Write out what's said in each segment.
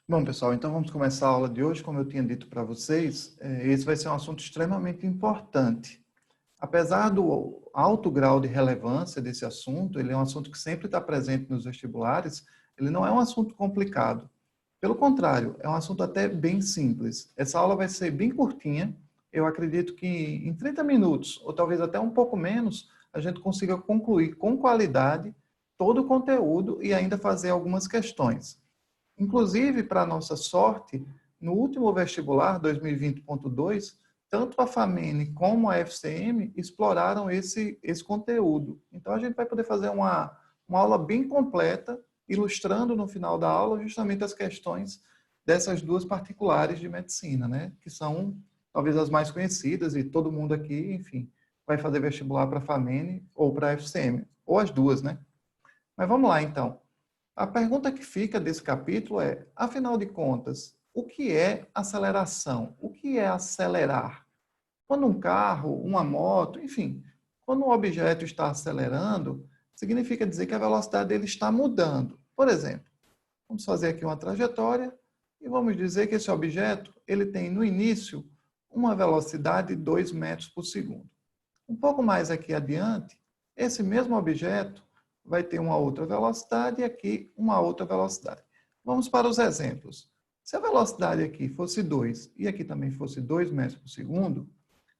Bom, pessoal, então vamos começar a aula de hoje. Como eu tinha dito para vocês, esse vai ser um assunto extremamente importante. Apesar do alto grau de relevância desse assunto, ele é um assunto que sempre está presente nos vestibulares, ele não é um assunto complicado. Pelo contrário, é um assunto até bem simples. Essa aula vai ser bem curtinha. Eu acredito que em 30 minutos, ou talvez até um pouco menos, a gente consiga concluir com qualidade todo o conteúdo e ainda fazer algumas questões. Inclusive, para nossa sorte, no último vestibular 2020.2, tanto a FAMENE como a FCM exploraram esse conteúdo. Então, a gente vai poder fazer uma aula bem completa, ilustrando no final da aula justamente as questões dessas duas particulares de medicina, né? Que são talvez as mais conhecidas e todo mundo aqui, enfim, vai fazer vestibular para a FAMENE ou para a FCM, ou as duas, né? Mas vamos lá, então. A pergunta que fica desse capítulo é, afinal de contas, o que é aceleração? O que é acelerar? Quando um carro, uma moto, enfim, quando um objeto está acelerando, significa dizer que a velocidade dele está mudando. Por exemplo, vamos fazer aqui uma trajetória e vamos dizer que esse objeto ele tem no início uma velocidade de 2 metros por segundo. Um pouco mais aqui adiante, esse mesmo objeto vai ter uma outra velocidade e aqui uma outra velocidade. Vamos para os exemplos. Se a velocidade aqui fosse 2 e aqui também fosse 2 metros por segundo,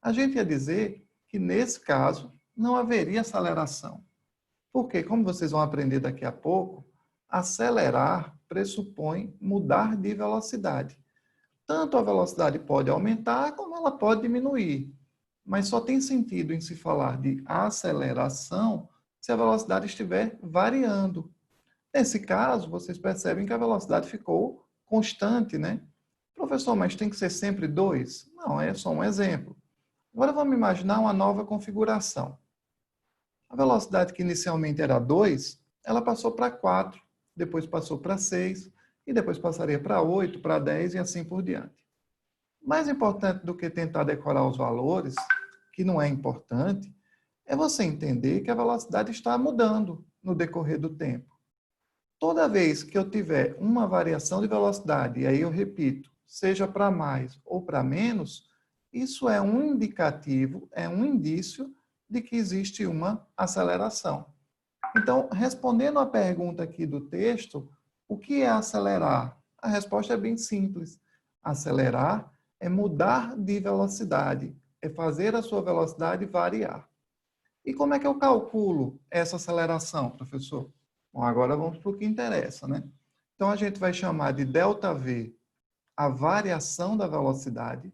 a gente ia dizer que nesse caso não haveria aceleração. Porque, como vocês vão aprender daqui a pouco, acelerar pressupõe mudar de velocidade. Tanto a velocidade pode aumentar como ela pode diminuir. Mas só tem sentido em se falar de aceleração se a velocidade estiver variando. Nesse caso, vocês percebem que a velocidade ficou constante, né? Professor, mas tem que ser sempre 2? Não, é só um exemplo. Agora vamos imaginar uma nova configuração. A velocidade que inicialmente era 2, ela passou para 4, depois passou para 6, e depois passaria para 8, para 10 e assim por diante. Mais importante do que tentar decorar os valores, que não é importante, é você entender que a velocidade está mudando no decorrer do tempo. Toda vez que eu tiver uma variação de velocidade, e aí eu repito, seja para mais ou para menos, isso é um indicativo, é um indício de que existe uma aceleração. Então, respondendo à pergunta aqui do texto, o que é acelerar? A resposta é bem simples. Acelerar é mudar de velocidade, é fazer a sua velocidade variar. E como é que eu calculo essa aceleração, professor? Bom, agora vamos para o que interessa, né? Então, a gente vai chamar de ΔV a variação da velocidade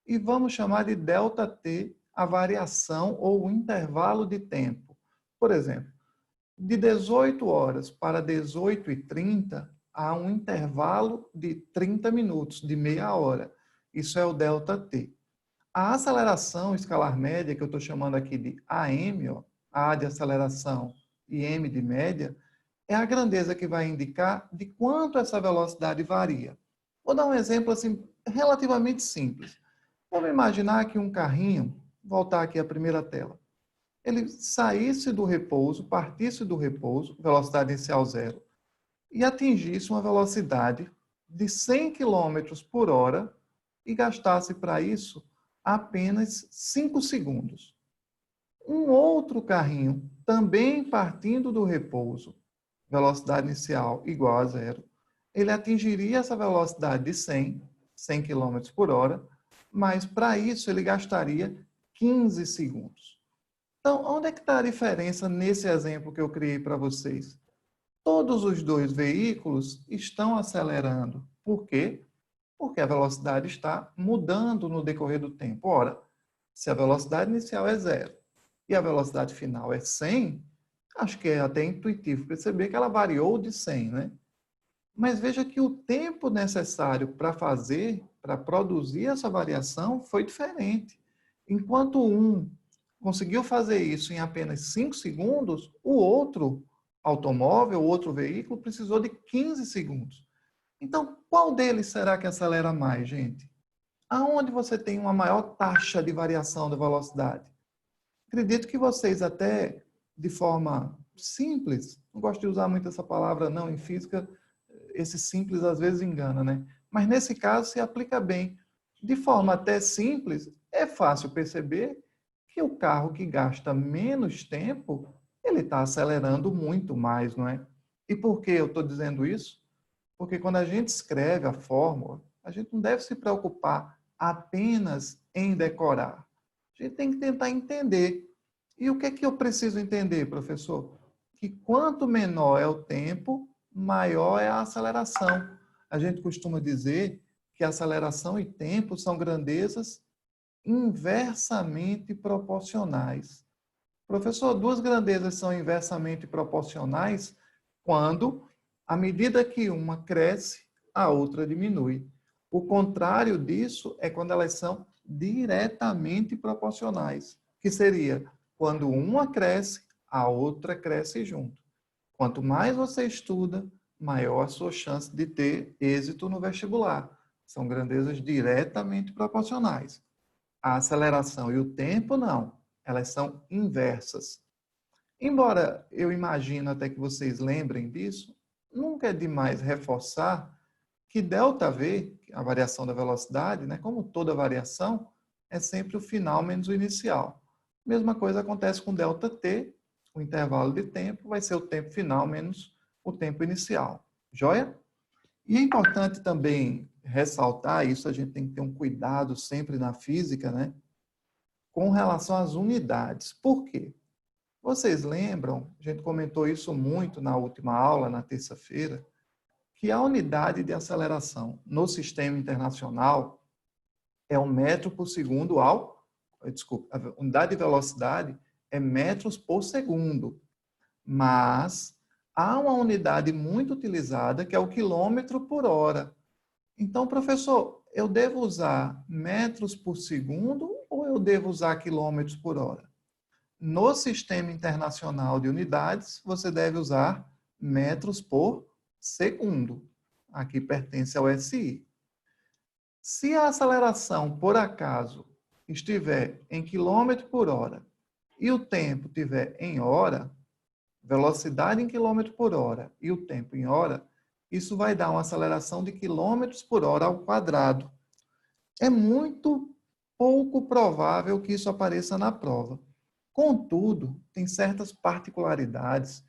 e vamos chamar de ΔT a variação ou o intervalo de tempo. Por exemplo, de 18 horas para 18h30, há um intervalo de 30 minutos, de meia hora. Isso é o ΔT. A aceleração escalar média, que eu estou chamando aqui de AM, ó, A de aceleração e M de média, é a grandeza que vai indicar de quanto essa velocidade varia. Vou dar um exemplo assim, relativamente simples. Vamos imaginar que um carrinho, voltar aqui à primeira tela, ele saísse do repouso, partisse do repouso, velocidade inicial zero, e atingisse uma velocidade de 100 km por hora e gastasse para isso apenas 5 segundos. Um outro carrinho, também partindo do repouso, velocidade inicial igual a zero, ele atingiria essa velocidade de 100 km por hora, mas para isso ele gastaria 15 segundos. Então, onde é que está a diferença nesse exemplo que eu criei para vocês? Todos os dois veículos estão acelerando. Por quê? Porque a velocidade está mudando no decorrer do tempo. Ora, se a velocidade inicial é zero e a velocidade final é 100, acho que é até intuitivo perceber que ela variou de 100, né? Mas veja que o tempo necessário para fazer, para produzir essa variação foi diferente. Enquanto um conseguiu fazer isso em apenas 5 segundos, o outro automóvel, o outro veículo, precisou de 15 segundos. Então, qual deles será que acelera mais, gente? Aonde você tem uma maior taxa de variação da velocidade? Acredito que vocês até, de forma simples, não gosto de usar muito essa palavra não em física, esse simples às vezes engana, né? Mas nesse caso se aplica bem. De forma até simples, é fácil perceber que o carro que gasta menos tempo, ele está acelerando muito mais, não é? E por que eu estou dizendo isso? Porque quando a gente escreve a fórmula, a gente não deve se preocupar apenas em decorar. A gente tem que tentar entender. E o que é que eu preciso entender, professor? Que quanto menor é o tempo, maior é a aceleração. A gente costuma dizer que aceleração e tempo são grandezas inversamente proporcionais. Professor, duas grandezas são inversamente proporcionais quando, à medida que uma cresce, a outra diminui. O contrário disso é quando elas são diretamente proporcionais, que seria quando uma cresce, a outra cresce junto. Quanto mais você estuda, maior a sua chance de ter êxito no vestibular. São grandezas diretamente proporcionais. A aceleração e o tempo, não. Elas são inversas. Embora eu imagino até que vocês lembrem disso, nunca é demais reforçar que ΔV, a variação da velocidade, né, como toda variação, é sempre o final menos o inicial. Mesma coisa acontece com ΔT, o intervalo de tempo vai ser o tempo final menos o tempo inicial. Joia? E é importante também ressaltar, isso a gente tem que ter um cuidado sempre na física, né? Com relação às unidades. Por quê? Vocês lembram, a gente comentou isso muito na última aula, na terça-feira, que a unidade de aceleração no sistema internacional é o metro por segundo desculpa, a unidade de velocidade é metros por segundo, mas há uma unidade muito utilizada que é o quilômetro por hora. Então, professor, eu devo usar metros por segundo ou eu devo usar quilômetros por hora? No sistema internacional de unidades, você deve usar metros por segundo. Aqui pertence ao SI. Se a aceleração, por acaso, estiver em quilômetro por hora e o tempo estiver em hora, velocidade em quilômetro por hora e o tempo em hora, isso vai dar uma aceleração de quilômetros por hora ao quadrado. É muito pouco provável que isso apareça na prova. Contudo, tem certas particularidades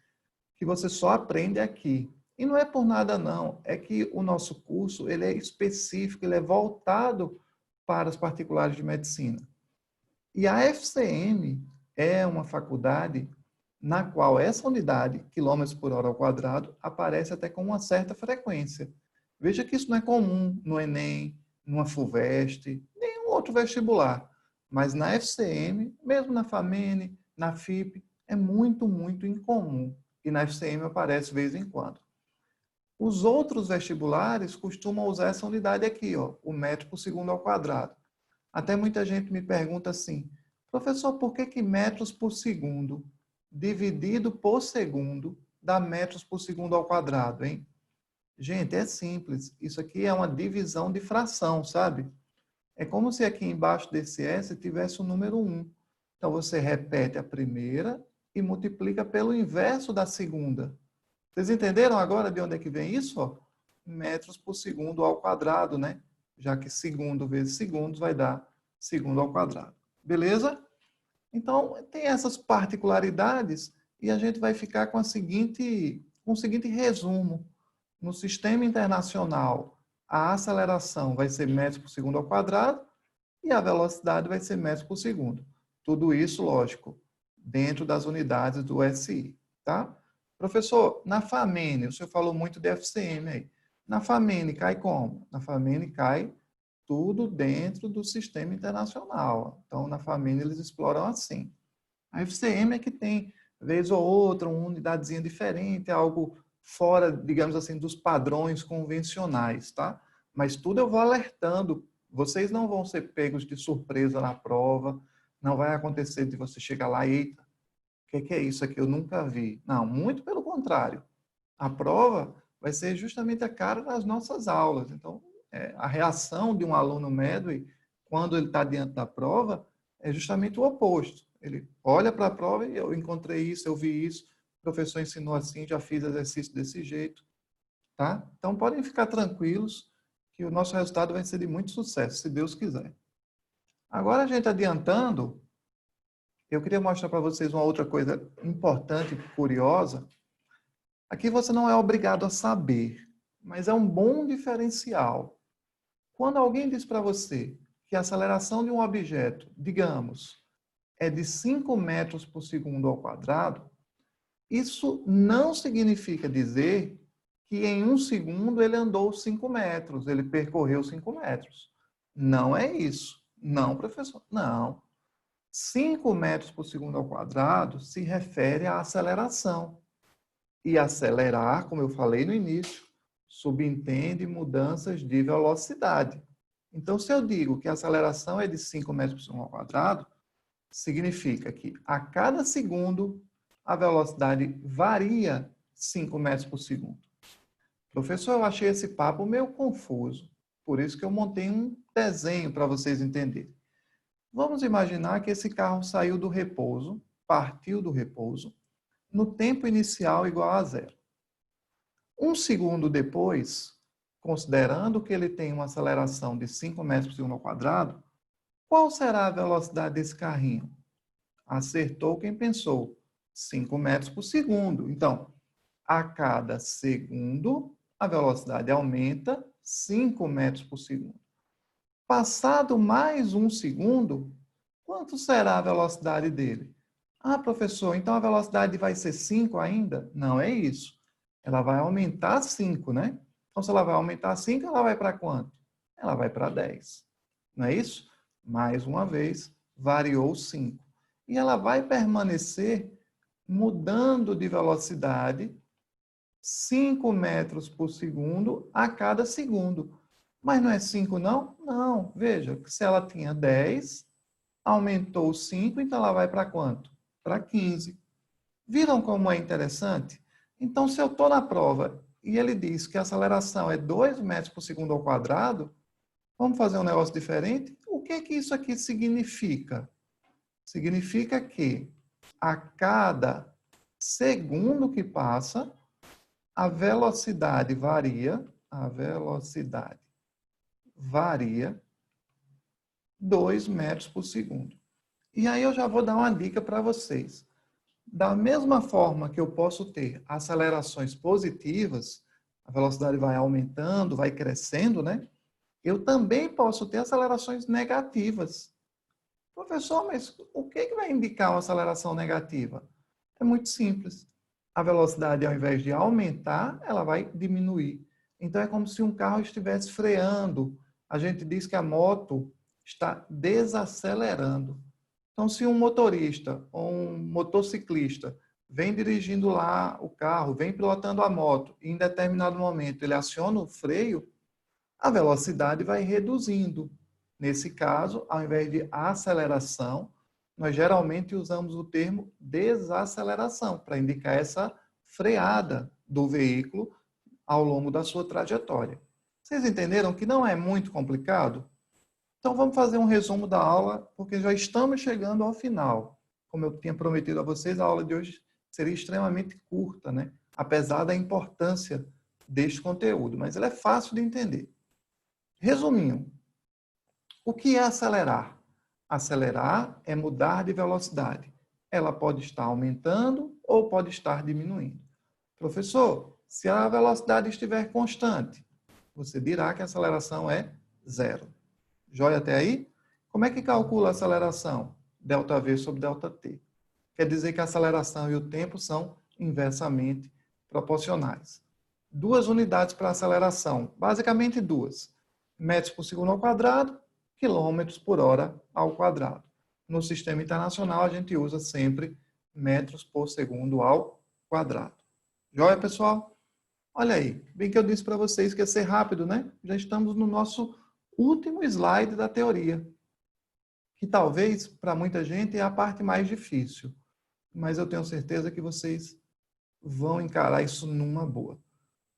que você só aprende aqui. E não é por nada não, é que o nosso curso ele é específico, ele é voltado para os particulares de medicina. E a FCM é uma faculdade na qual essa unidade, quilômetros por hora ao quadrado, aparece até com uma certa frequência. Veja que isso não é comum no Enem, numa FUVEST, nenhum outro vestibular. Mas na FCM, mesmo na FAMENE, na FIP, é muito, muito incomum. E na FCM aparece de vez em quando. Os outros vestibulares costumam usar essa unidade aqui, ó, o metro por segundo ao quadrado. Até muita gente me pergunta assim, professor, por que metros por segundo dividido por segundo dá metros por segundo ao quadrado, hein? Gente, é simples. Isso aqui é uma divisão de fração, sabe? É como se aqui embaixo desse S tivesse o número 1. Então, você repete a primeira e multiplica pelo inverso da segunda. Vocês entenderam agora de onde é que vem isso? Ó? Metros por segundo ao quadrado, né? Já que segundo vezes segundos vai dar segundo ao quadrado. Beleza? Então, tem essas particularidades e a gente vai ficar com o seguinte resumo. No sistema internacional, a aceleração vai ser metros por segundo ao quadrado e a velocidade vai ser metros por segundo. Tudo isso, lógico, dentro das unidades do SI, tá? Professor, na FAMENE, o senhor falou muito de FCM aí. Na FAMENE cai como? Na FAMENE cai tudo dentro do sistema internacional. Então, na FAMENE eles exploram assim. A FCM é que tem, vez ou outra, uma unidadezinha diferente, algo fora, digamos assim, dos padrões convencionais, tá? Mas tudo eu vou alertando. Vocês não vão ser pegos de surpresa na prova, não vai acontecer de você chegar lá e, eita, o que é isso aqui? Eu nunca vi. Não, muito pelo contrário. A prova vai ser justamente a cara das nossas aulas. Então, a reação de um aluno medway, quando ele está diante da prova, é justamente o oposto. Ele olha para a prova e eu encontrei isso, eu vi isso, o professor ensinou assim, já fiz exercício desse jeito. tá? Então, podem ficar tranquilos que o nosso resultado vai ser de muito sucesso, se Deus quiser. Agora, a gente adiantando, eu queria mostrar para vocês uma outra coisa importante e curiosa. Aqui você não é obrigado a saber, mas é um bom diferencial. Quando alguém diz para você que a aceleração de um objeto, digamos, é de 5 metros por segundo ao quadrado, isso não significa dizer que em 1 segundo ele andou 5 metros, ele percorreu 5 metros. Não é isso. Não, professor. Não. 5 metros por segundo ao quadrado se refere à aceleração. E acelerar, como eu falei no início, subentende mudanças de velocidade. Então, se eu digo que a aceleração é de 5 metros por segundo ao quadrado, significa que a cada segundo a velocidade varia 5 metros por segundo. Professor, eu achei esse papo meio confuso, por isso que eu montei um desenho para vocês entenderem. Vamos imaginar que esse carro saiu do repouso, partiu do repouso, no tempo inicial igual a zero. 1 segundo depois, considerando que ele tem uma aceleração de 5 metros por segundo ao quadrado, qual será a velocidade desse carrinho? Acertou quem pensou. 5 metros por segundo. Então, a cada segundo, a velocidade aumenta 5 metros por segundo. Passado mais 1 segundo, quanto será a velocidade dele? Ah, professor, então a velocidade vai ser 5 ainda? Não é isso. Ela vai aumentar 5, né? Então, se ela vai aumentar 5, ela vai para quanto? Ela vai para 10. Não é isso? Mais uma vez, variou 5. E ela vai permanecer mudando de velocidade 5 metros por segundo a cada segundo. Mas não é 5 não? Não. Veja, que se ela tinha 10, aumentou 5, então ela vai para quanto? Para 15. Viram como é interessante? Então, se eu estou na prova e ele diz que a aceleração é 2 metros por segundo ao quadrado, vamos fazer um negócio diferente? O que isso aqui significa? Significa que a cada segundo que passa, a velocidade varia 2 metros por segundo. E aí eu já vou dar uma dica para vocês. Da mesma forma que eu posso ter acelerações positivas, a velocidade vai aumentando, vai crescendo, né? Eu também posso ter acelerações negativas. Professor, mas o que vai indicar uma aceleração negativa? É muito simples. A velocidade, ao invés de aumentar, ela vai diminuir. Então, é como se um carro estivesse freando. A gente diz que a moto está desacelerando. Então, se um motorista ou um motociclista vem dirigindo lá o carro, vem pilotando a moto, e em determinado momento ele aciona o freio, a velocidade vai reduzindo. Nesse caso, ao invés de aceleração, nós geralmente usamos o termo desaceleração para indicar essa freada do veículo ao longo da sua trajetória. Vocês entenderam que não é muito complicado? Então vamos fazer um resumo da aula, porque já estamos chegando ao final. Como eu tinha prometido a vocês, a aula de hoje seria extremamente curta, né? Apesar da importância deste conteúdo, mas ela é fácil de entender. Resumindo, o que é acelerar? Acelerar é mudar de velocidade. Ela pode estar aumentando ou pode estar diminuindo. Professor, se a velocidade estiver constante, você dirá que a aceleração é zero. Joia até aí? Como é que calcula a aceleração? ΔV sobre ΔT. Quer dizer que a aceleração e o tempo são inversamente proporcionais. 2 unidades para aceleração, basicamente 2. Metros por segundo ao quadrado, quilômetros por hora ao quadrado. No sistema internacional, a gente usa sempre metros por segundo ao quadrado. Joia, pessoal? Olha aí, bem que eu disse para vocês que ia ser rápido, né? Já estamos no nosso último slide da teoria, que talvez, para muita gente, é a parte mais difícil. Mas eu tenho certeza que vocês vão encarar isso numa boa.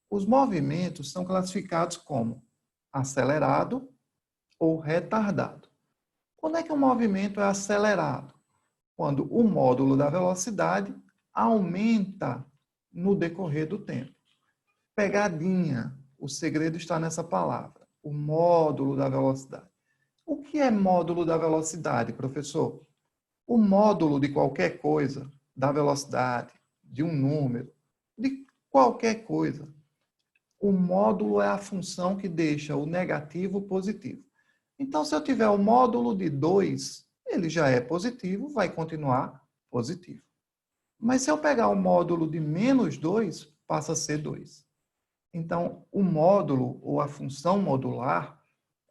Os movimentos são classificados como acelerado ou retardado. Quando é que um movimento é acelerado? Quando o módulo da velocidade aumenta no decorrer do tempo. Pegadinha, o segredo está nessa palavra, o módulo da velocidade. O que é módulo da velocidade, professor? O módulo de qualquer coisa, da velocidade, de um número, de qualquer coisa. O módulo é a função que deixa o negativo positivo. Então, se eu tiver o módulo de 2, ele já é positivo, vai continuar positivo. Mas se eu pegar o módulo de menos 2, passa a ser 2. Então, o módulo ou a função modular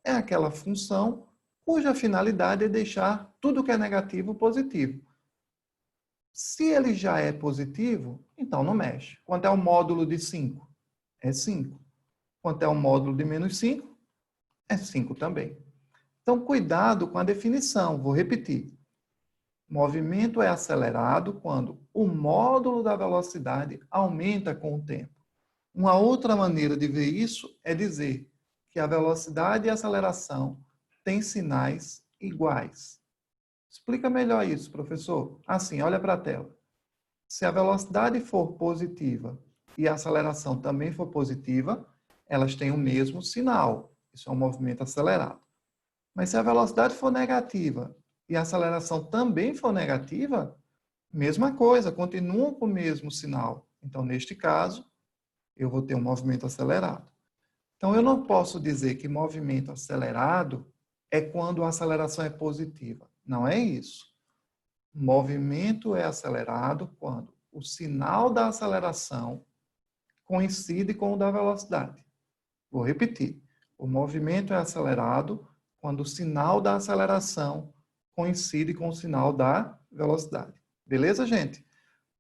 é aquela função cuja finalidade é deixar tudo que é negativo positivo. Se ele já é positivo, então não mexe. Quanto é o módulo de 5? É 5. Quanto é o módulo de menos 5? É 5 também. Então, cuidado com a definição. Vou repetir. Movimento é acelerado quando o módulo da velocidade aumenta com o tempo. Uma outra maneira de ver isso é dizer que a velocidade e a aceleração têm sinais iguais. Explica melhor isso, professor. Assim, olha para a tela. Se a velocidade for positiva e a aceleração também for positiva, elas têm o mesmo sinal. Isso é um movimento acelerado. Mas se a velocidade for negativa e a aceleração também for negativa, mesma coisa, continuam com o mesmo sinal. Então, neste caso, eu vou ter um movimento acelerado. Então, eu não posso dizer que movimento acelerado é quando a aceleração é positiva. Não é isso. Movimento é acelerado quando o sinal da aceleração coincide com o da velocidade. Vou repetir. O movimento é acelerado quando o sinal da aceleração coincide com o sinal da velocidade. Beleza, gente?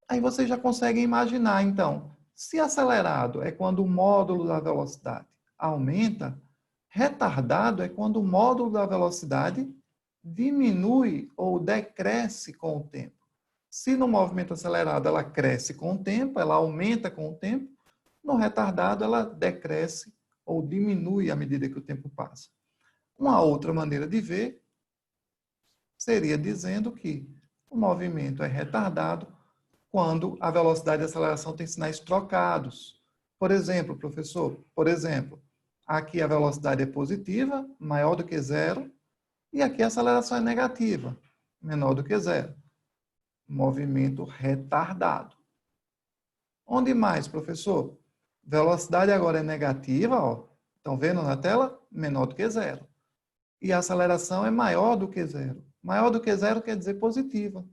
Aí vocês já conseguem imaginar, então, se acelerado é quando o módulo da velocidade aumenta, retardado é quando o módulo da velocidade diminui ou decresce com o tempo. Se no movimento acelerado ela cresce com o tempo, ela aumenta com o tempo, no retardado ela decresce ou diminui à medida que o tempo passa. Uma outra maneira de ver seria dizendo que o movimento é retardado quando a velocidade e a aceleração têm sinais trocados. Por exemplo, professor, aqui a velocidade é positiva, maior do que zero, e aqui a aceleração é negativa, menor do que zero. Movimento retardado. Onde mais, professor? Velocidade agora é negativa, ó. Estão vendo na tela? Menor do que zero. E a aceleração é maior do que zero. Maior do que zero quer dizer positiva.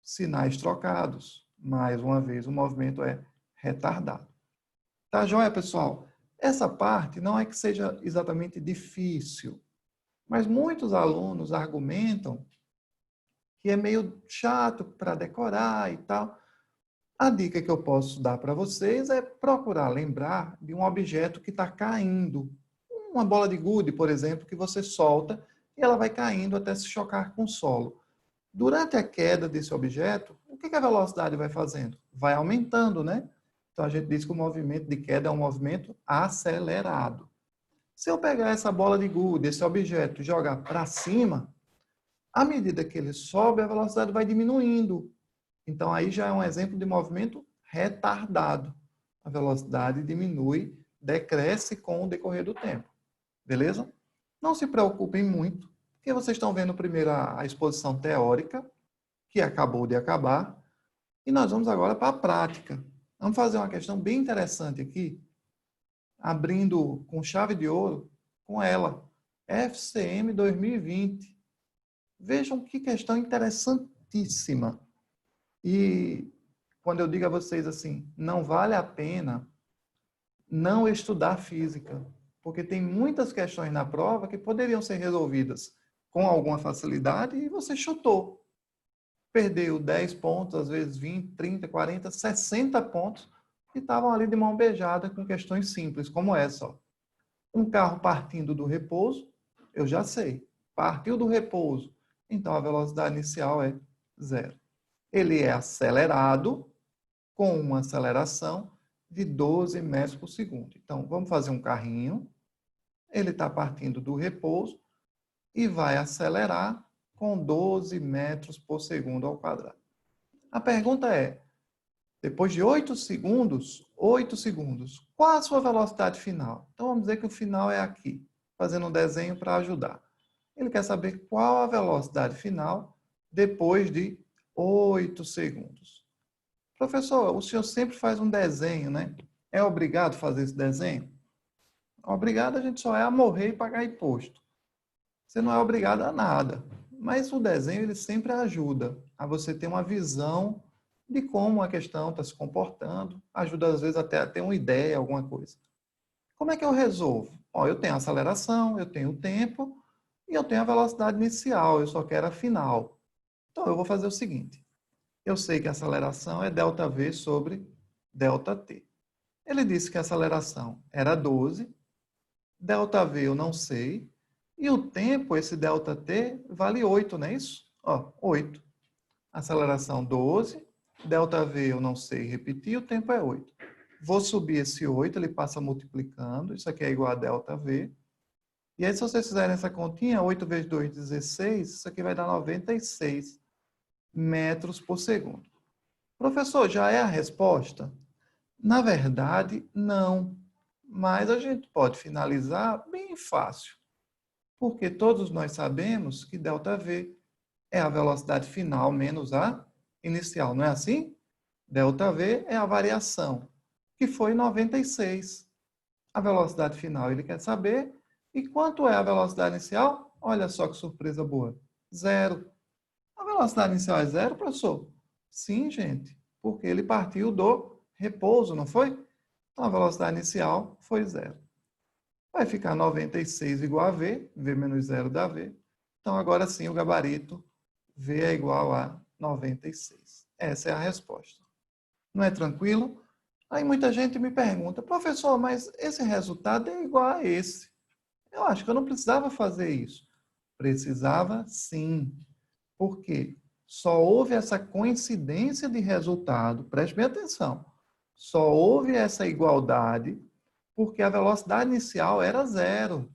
Sinais trocados. Mais uma vez, o movimento é retardado. Tá joia, pessoal? Essa parte não é que seja exatamente difícil, mas muitos alunos argumentam que é meio chato para decorar e tal. A dica que eu posso dar para vocês é procurar lembrar de um objeto que está caindo. Uma bola de gude, por exemplo, que você solta e ela vai caindo até se chocar com o solo. Durante a queda desse objeto, o que a velocidade vai fazendo? Vai aumentando, né? Então a gente diz que o movimento de queda é um movimento acelerado. Se eu pegar essa bola de gude, esse objeto, e jogar para cima, à medida que ele sobe, a velocidade vai diminuindo. Então, aí já é um exemplo de movimento retardado. A velocidade diminui, decresce com o decorrer do tempo. Beleza? Não se preocupem muito, porque vocês estão vendo primeiro a exposição teórica, que acabou de acabar, e nós vamos agora para a prática. Vamos fazer uma questão bem interessante aqui, abrindo com chave de ouro com ela, FCM 2020. Vejam que questão interessantíssima. E quando eu digo a vocês assim, não vale a pena não estudar física, porque tem muitas questões na prova que poderiam ser resolvidas com alguma facilidade e você chutou. Perdeu 10 pontos, às vezes 20, 30, 40, 60 pontos que estavam ali de mão beijada com questões simples, como essa. Ó. Um carro partindo do repouso, eu já sei. Partiu do repouso, então a velocidade inicial é zero. Ele é acelerado com uma aceleração de 12 metros por segundo. Então, vamos fazer um carrinho. Ele está partindo do repouso e vai acelerar com 12 metros por segundo ao quadrado. A pergunta é, Depois de 8 segundos, qual a sua velocidade final? Então, vamos dizer que o final é aqui, fazendo um desenho para ajudar. Ele quer saber qual a velocidade final depois de 8 segundos. Professor, o senhor sempre faz um desenho, né? É obrigado a fazer esse desenho? Obrigado a gente só é a morrer e pagar imposto. Você não é obrigado a nada. Mas o desenho ele sempre ajuda a você ter uma visão de como a questão está se comportando, ajuda às vezes até a ter uma ideia, alguma coisa. Como é que eu resolvo? Ó, eu tenho a aceleração, eu tenho o tempo e eu tenho a velocidade inicial, eu só quero a final. Então eu vou fazer o seguinte, eu sei que a aceleração é ΔV sobre ΔT. Ele disse que a aceleração era 12, ΔV eu não sei, e o tempo, esse ΔT, vale 8, não é isso? Ó, 8. Aceleração 12, ΔV eu não sei repetir, o tempo é 8. Vou subir esse 8, ele passa multiplicando, isso aqui é igual a ΔV. E aí, se vocês fizerem essa continha, 8 vezes 2, 16, isso aqui vai dar 96 metros por segundo. Professor, já é a resposta? Na verdade, não. Mas a gente pode finalizar bem fácil. Porque todos nós sabemos que ΔV é a velocidade final menos a inicial, não é assim? ΔV é a variação, que foi 96. A velocidade final ele quer saber. E quanto é a velocidade inicial? Olha só que surpresa boa. 0. A velocidade inicial é 0, professor? Sim, gente, porque ele partiu do repouso, não foi? Então a velocidade inicial foi 0. Vai ficar 96 igual a V, V menos 0 dá V. Então, agora sim, o gabarito V é igual a 96. Essa é a resposta. Não é tranquilo? Aí muita gente me pergunta, professor, mas esse resultado é igual a esse. Eu acho que eu não precisava fazer isso. Precisava sim. Por quê? Só houve essa coincidência de resultado, preste bem atenção, só houve essa igualdade porque a velocidade inicial era 0.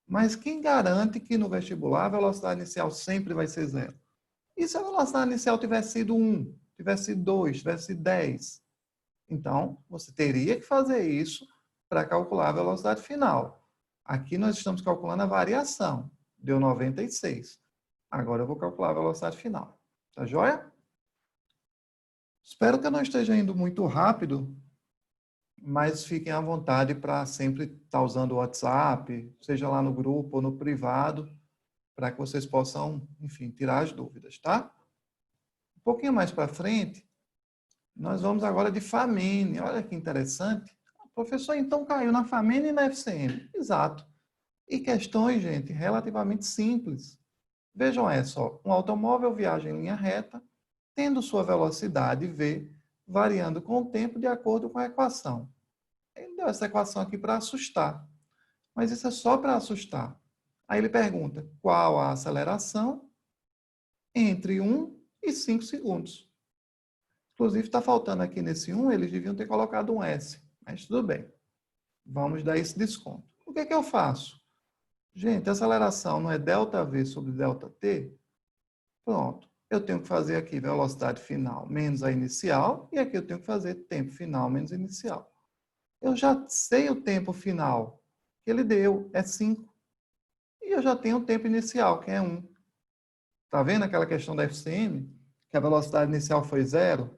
Mas quem garante que no vestibular a velocidade inicial sempre vai ser 0? E se a velocidade inicial tivesse sido 1, tivesse sido 2, tivesse sido 10? Então, você teria que fazer isso para calcular a velocidade final. Aqui nós estamos calculando a variação. Deu 96. Agora eu vou calcular a velocidade final. Tá joia? Espero que eu não esteja indo muito rápido, mas fiquem à vontade para sempre estar usando o WhatsApp, seja lá no grupo ou no privado, para que vocês possam, enfim, tirar as dúvidas, tá? Um pouquinho mais para frente, nós vamos agora de FAMENE. Olha que interessante. O professor, então, caiu na FAMENE e na FCM. Exato. E questões, gente, relativamente simples. Vejam essa, ó. Um automóvel viaja em linha reta, tendo sua velocidade V variando com o tempo de acordo com a equação. Ele deu essa equação aqui para assustar. Mas isso é só para assustar. Aí ele pergunta, qual a aceleração entre 1 e 5 segundos? Inclusive, está faltando aqui nesse 1, eles deviam ter colocado um S. Mas tudo bem. Vamos dar esse desconto. O que é que eu faço? Gente, a aceleração não é ΔV sobre ΔT? Pronto. Eu tenho que fazer aqui velocidade final menos a inicial, e aqui eu tenho que fazer tempo final menos inicial. Eu já sei o tempo final que ele deu, é 5. E eu já tenho o tempo inicial, que é 1. Está vendo aquela questão da FCM? Que a velocidade inicial foi 0?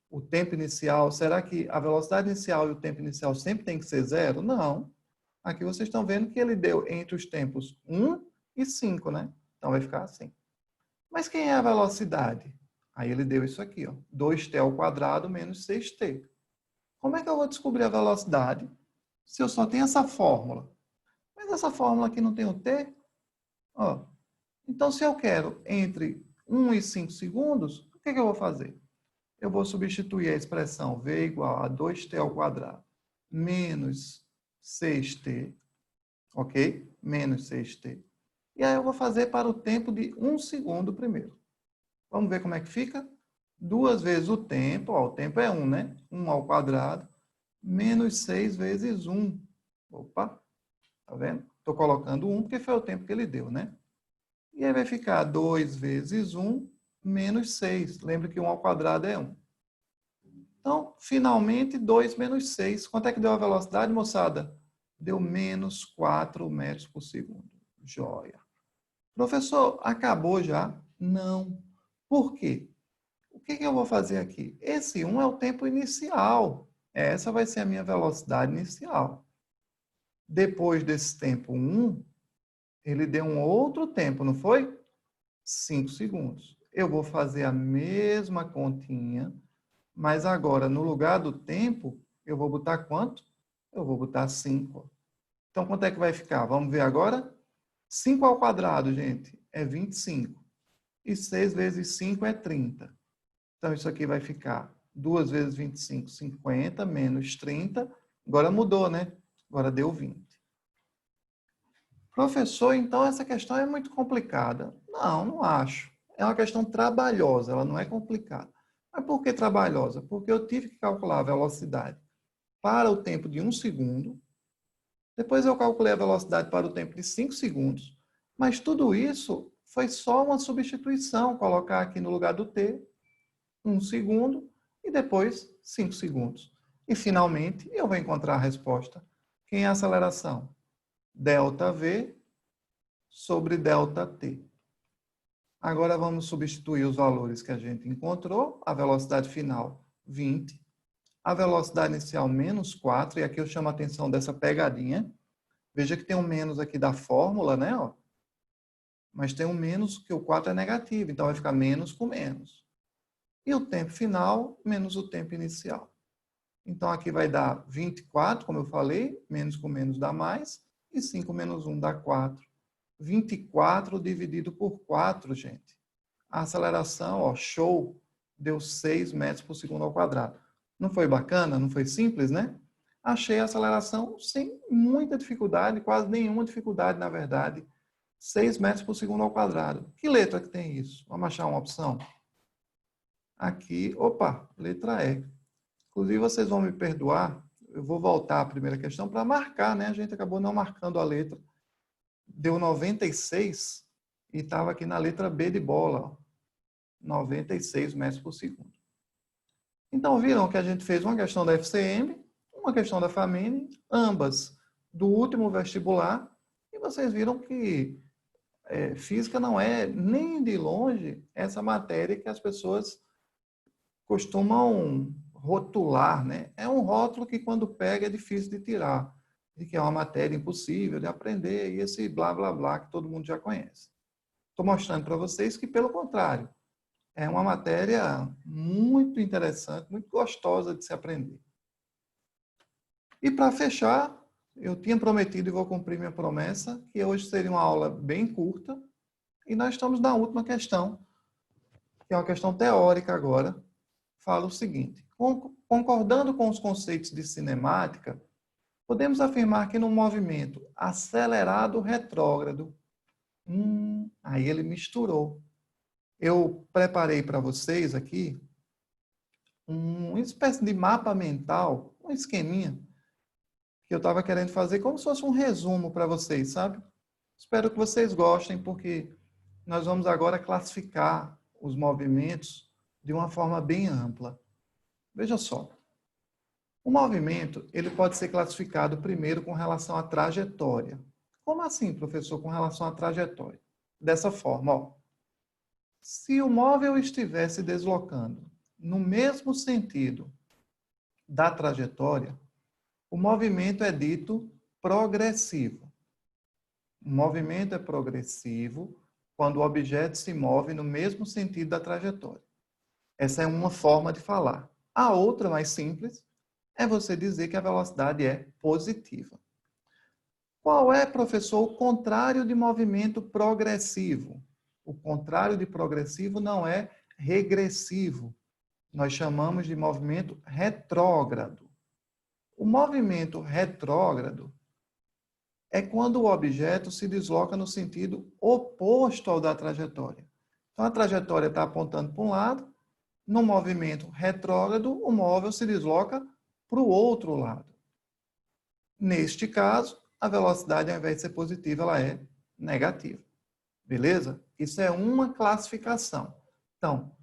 O tempo inicial, será que a velocidade inicial e o tempo inicial sempre tem que ser 0? Não. Aqui vocês estão vendo que ele deu entre os tempos 1 e 5, né? Então vai ficar assim. Mas quem é a velocidade? Aí ele deu isso aqui, ó, 2t ao quadrado menos 6t. Como é que eu vou descobrir a velocidade se eu só tenho essa fórmula? Mas essa fórmula aqui não tem o t? Ó. Então, se eu quero entre 1 e 5 segundos, o que eu vou fazer? Eu vou substituir a expressão v igual a 2t ao quadrado menos 6t, ok? Menos 6t. E aí eu vou fazer para o tempo de 1 segundo primeiro. Vamos ver como é que fica? 2 vezes o tempo, ó, o tempo é 1, né? 1 ao quadrado, menos 6 vezes 1. Opa, tá vendo? Estou colocando 1 porque foi o tempo que ele deu, né? E aí vai ficar 2 vezes 1 menos 6. Lembra que 1 ao quadrado é 1. Então, finalmente, 2 menos 6. Quanto é que deu a velocidade, moçada? Deu menos 4 metros por segundo. Joia. Professor, acabou já? Não. Por quê? O que eu vou fazer aqui? Esse 1 é o tempo inicial. Essa vai ser a minha velocidade inicial. Depois desse tempo 1, ele deu um outro tempo, não foi? 5 segundos. Eu vou fazer a mesma continha, mas agora, no lugar do tempo, eu vou botar quanto? Eu vou botar 5. Então, quanto é que vai ficar? Vamos ver agora? 5 ao quadrado, gente, é 25. E 6 vezes 5 é 30. Então, isso aqui vai ficar 2 vezes 25, 50, menos 30. Agora mudou, né? Agora deu 20. Professor, então essa questão é muito complicada. Não, não acho. É uma questão trabalhosa, ela não é complicada. Mas por que trabalhosa? Porque eu tive que calcular a velocidade para o tempo de 1 segundo. Depois eu calculei a velocidade para o tempo de 5 segundos. Mas tudo isso foi só uma substituição. Colocar aqui no lugar do t 1 segundo e depois 5 segundos. E finalmente eu vou encontrar a resposta. Quem é a aceleração? ΔV sobre ΔT. Agora vamos substituir os valores que a gente encontrou. A velocidade final, 20. A velocidade inicial, menos 4. E aqui eu chamo a atenção dessa pegadinha. Veja que tem um menos aqui da fórmula, né? Ó. Mas tem um menos que o 4 é negativo. Então vai ficar menos com menos. E o tempo final, menos o tempo inicial. Então aqui vai dar 24, como eu falei. Menos com menos dá mais. E 5 menos 1 dá 4. 24 dividido por 4, gente. A aceleração, ó, show, deu 6 metros por segundo ao quadrado. Não foi bacana? Não foi simples, né? Achei a aceleração sem muita dificuldade, quase nenhuma dificuldade, na verdade. 6 metros por segundo ao quadrado. Que letra que tem isso? Vamos achar uma opção? Aqui, opa, letra E. Inclusive, vocês vão me perdoar, eu vou voltar à primeira questão para marcar, né? A gente acabou não marcando a letra. Deu 96 e estava aqui na letra B de bola. 96 metros por segundo. Então, viram que a gente fez uma questão da FCM, uma questão da FAMENE, ambas do último vestibular, e vocês viram que física não é nem de longe essa matéria que as pessoas costumam rotular, né? É um rótulo que quando pega é difícil de tirar, de que é uma matéria impossível de aprender, e esse blá blá blá que todo mundo já conhece. Estou mostrando para vocês que, pelo contrário, é uma matéria muito interessante, muito gostosa de se aprender. E para fechar, eu tinha prometido e vou cumprir minha promessa, que hoje seria uma aula bem curta, e nós estamos na última questão, que é uma questão teórica agora. Fala o seguinte: concordando com os conceitos de cinemática, podemos afirmar que no movimento acelerado retrógrado, aí ele misturou. Eu preparei para vocês aqui uma espécie de mapa mental, um esqueminha, que eu estava querendo fazer como se fosse um resumo para vocês, sabe? Espero que vocês gostem, porque nós vamos agora classificar os movimentos de uma forma bem ampla. Veja só. O movimento, ele pode ser classificado primeiro com relação à trajetória. Como assim, professor, com relação à trajetória? Dessa forma, ó. Se o móvel estiver se deslocando no mesmo sentido da trajetória, o movimento é dito progressivo. O movimento é progressivo quando o objeto se move no mesmo sentido da trajetória. Essa é uma forma de falar. A outra, mais simples, é você dizer que a velocidade é positiva. Qual é, professor, o contrário de movimento progressivo? O contrário de progressivo não é regressivo. Nós chamamos de movimento retrógrado. O movimento retrógrado é quando o objeto se desloca no sentido oposto ao da trajetória. Então, a trajetória está apontando para um lado, no movimento retrógrado, o móvel se desloca para o outro lado. Neste caso, a velocidade, ao invés de ser positiva, ela é negativa. Beleza? Isso é uma classificação. Então,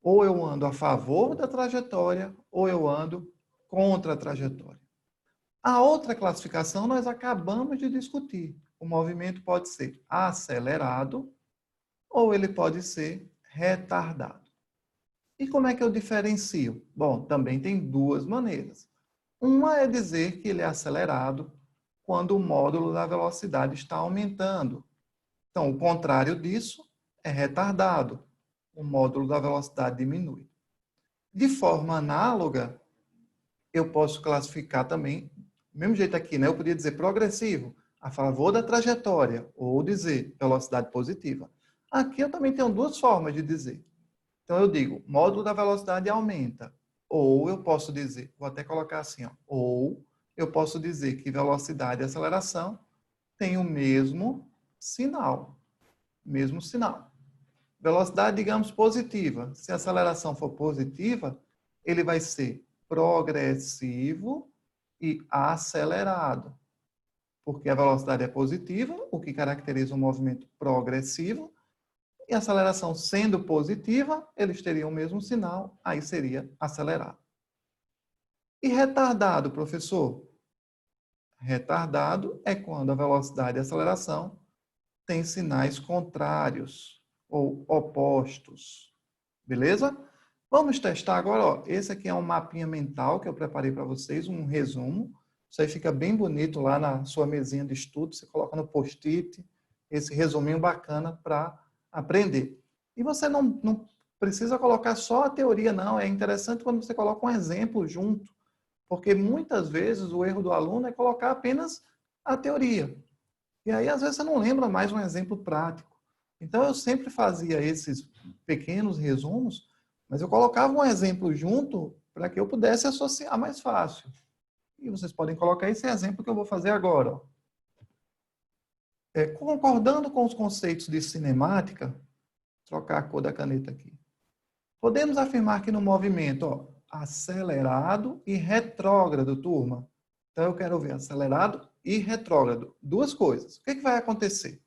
Ou eu ando a favor da trajetória, ou eu ando contra a trajetória. A outra classificação nós acabamos de discutir. O movimento pode ser acelerado ou ele pode ser retardado. E como é que eu diferencio? Bom, também tem duas maneiras. Uma é dizer que ele é acelerado quando o módulo da velocidade está aumentando. Então, o contrário disso é retardado. O módulo da velocidade diminui. De forma análoga, eu posso classificar também, do mesmo jeito aqui, né? Eu podia dizer progressivo, a favor da trajetória, ou dizer velocidade positiva. Aqui eu também tenho duas formas de dizer. Então eu digo, módulo da velocidade aumenta. Ou eu posso dizer, vou até colocar assim, ó, ou eu posso dizer que velocidade e aceleração têm o mesmo sinal. Mesmo sinal. Velocidade, digamos, positiva. Se a aceleração for positiva, ele vai ser progressivo e acelerado. Porque a velocidade é positiva, o que caracteriza um movimento progressivo, e a aceleração sendo positiva, eles teriam o mesmo sinal, aí seria acelerado. E retardado, professor? Retardado é quando a velocidade e a aceleração têm sinais contrários ou opostos. Beleza? Vamos testar agora. Ó. Esse aqui é um mapinha mental que eu preparei para vocês, um resumo. Isso aí fica bem bonito lá na sua mesinha de estudo. Você coloca no post-it esse resuminho bacana para aprender. E você não precisa colocar só a teoria, não. É interessante quando você coloca um exemplo junto, porque muitas vezes o erro do aluno é colocar apenas a teoria. E aí, às vezes, você não lembra mais um exemplo prático. Então, eu sempre fazia esses pequenos resumos, mas eu colocava um exemplo junto para que eu pudesse associar mais fácil. E vocês podem colocar esse exemplo que eu vou fazer agora. Concordando com os conceitos de cinemática, trocar a cor da caneta aqui. Podemos afirmar que no movimento acelerado e retrógrado, turma. Então, eu quero ver acelerado e retrógrado. Duas coisas. O que vai acontecer?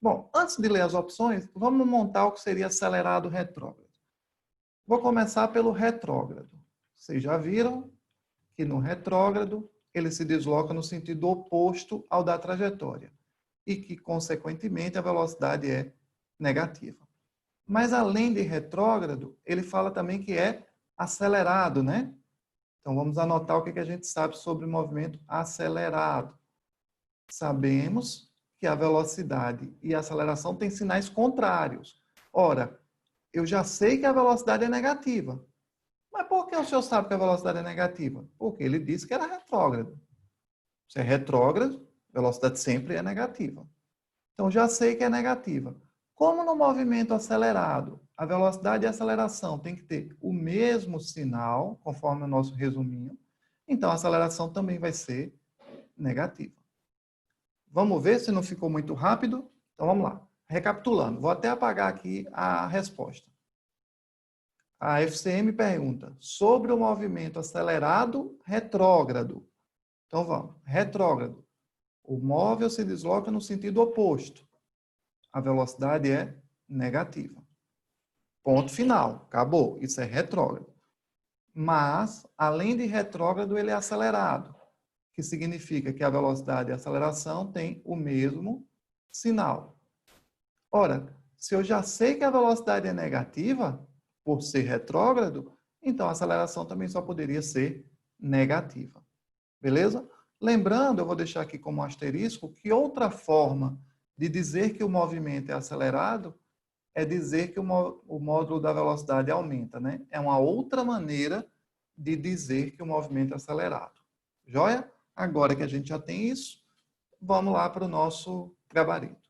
Bom, antes de ler as opções, vamos montar o que seria acelerado retrógrado. Vou começar pelo retrógrado. Vocês já viram que no retrógrado ele se desloca no sentido oposto ao da trajetória e que, consequentemente, a velocidade é negativa. Mas, além de retrógrado, ele fala também que é acelerado, né? Então, vamos anotar o que a gente sabe sobre o movimento acelerado. Sabemos que a velocidade e a aceleração têm sinais contrários. Ora, eu já sei que a velocidade é negativa. Mas por que o senhor sabe que a velocidade é negativa? Porque ele disse que era retrógrado. Se é retrógrado, a velocidade sempre é negativa. Então, já sei que é negativa. Como no movimento acelerado, a velocidade e a aceleração tem que ter o mesmo sinal, conforme o nosso resuminho, então a aceleração também vai ser negativa. Vamos ver se não ficou muito rápido? Então, vamos lá. Recapitulando, vou até apagar aqui a resposta. A FCM pergunta sobre o movimento acelerado retrógrado. Então, vamos. Retrógrado. O móvel se desloca no sentido oposto. A velocidade é negativa. Ponto final. Acabou. Isso é retrógrado. Mas, além de retrógrado, ele é acelerado, que significa que a velocidade e a aceleração têm o mesmo sinal. Ora, se eu já sei que a velocidade é negativa, por ser retrógrado, então a aceleração também só poderia ser negativa. Beleza? Lembrando, eu vou deixar aqui como asterisco, que outra forma de dizer que o movimento é acelerado é dizer que o módulo da velocidade aumenta, né? É uma outra maneira de dizer que o movimento é acelerado. Joia? Agora que a gente já tem isso, vamos lá para o nosso gabarito.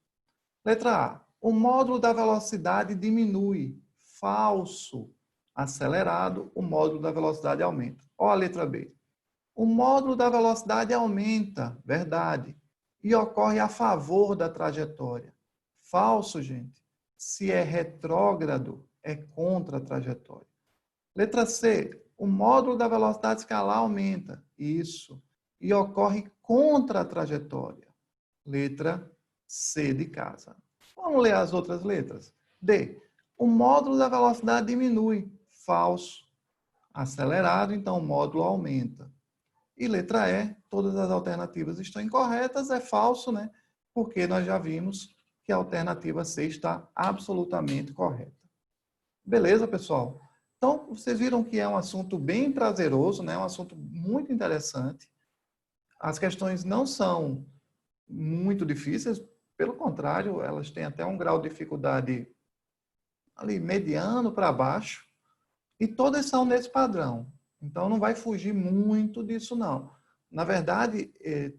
Letra A. O módulo da velocidade diminui. Falso. Acelerado, o módulo da velocidade aumenta. Olha a letra B. O módulo da velocidade aumenta. Verdade. E ocorre a favor da trajetória. Falso, gente. Se é retrógrado, é contra a trajetória. Letra C. O módulo da velocidade escalar aumenta. Isso. E ocorre contra a trajetória. Letra C de casa. Vamos ler as outras letras. D. O módulo da velocidade diminui. falso. Acelerado, então o módulo aumenta. E letra E, todas as alternativas estão incorretas, é falso, né? Porque nós já vimos que a alternativa C está absolutamente correta. Beleza, pessoal? Então, vocês viram que é um assunto bem prazeroso, né? Um assunto muito interessante. As questões não são muito difíceis, pelo contrário, elas têm até um grau de dificuldade ali mediano para baixo, e todas são nesse padrão. Então, não vai fugir muito disso, não. Na verdade,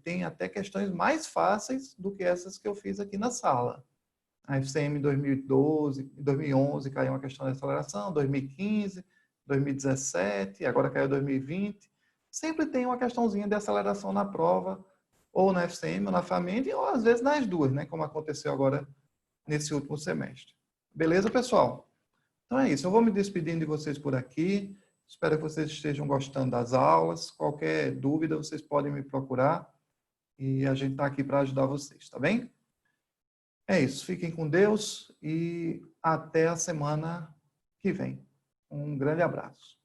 tem até questões mais fáceis do que essas que eu fiz aqui na sala. A FCM 2012, 2011 caiu uma questão de aceleração, 2015, 2017, agora caiu 2020. Sempre tem uma questãozinha de aceleração na prova, ou na FCM, ou na FAMED, ou às vezes nas duas, né? Como aconteceu agora nesse último semestre. Beleza, pessoal? Então é isso. Eu vou me despedindo de vocês por aqui. Espero que vocês estejam gostando das aulas. Qualquer dúvida, vocês podem me procurar. E a gente está aqui para ajudar vocês, tá bem? É isso. Fiquem com Deus e até a semana que vem. Um grande abraço.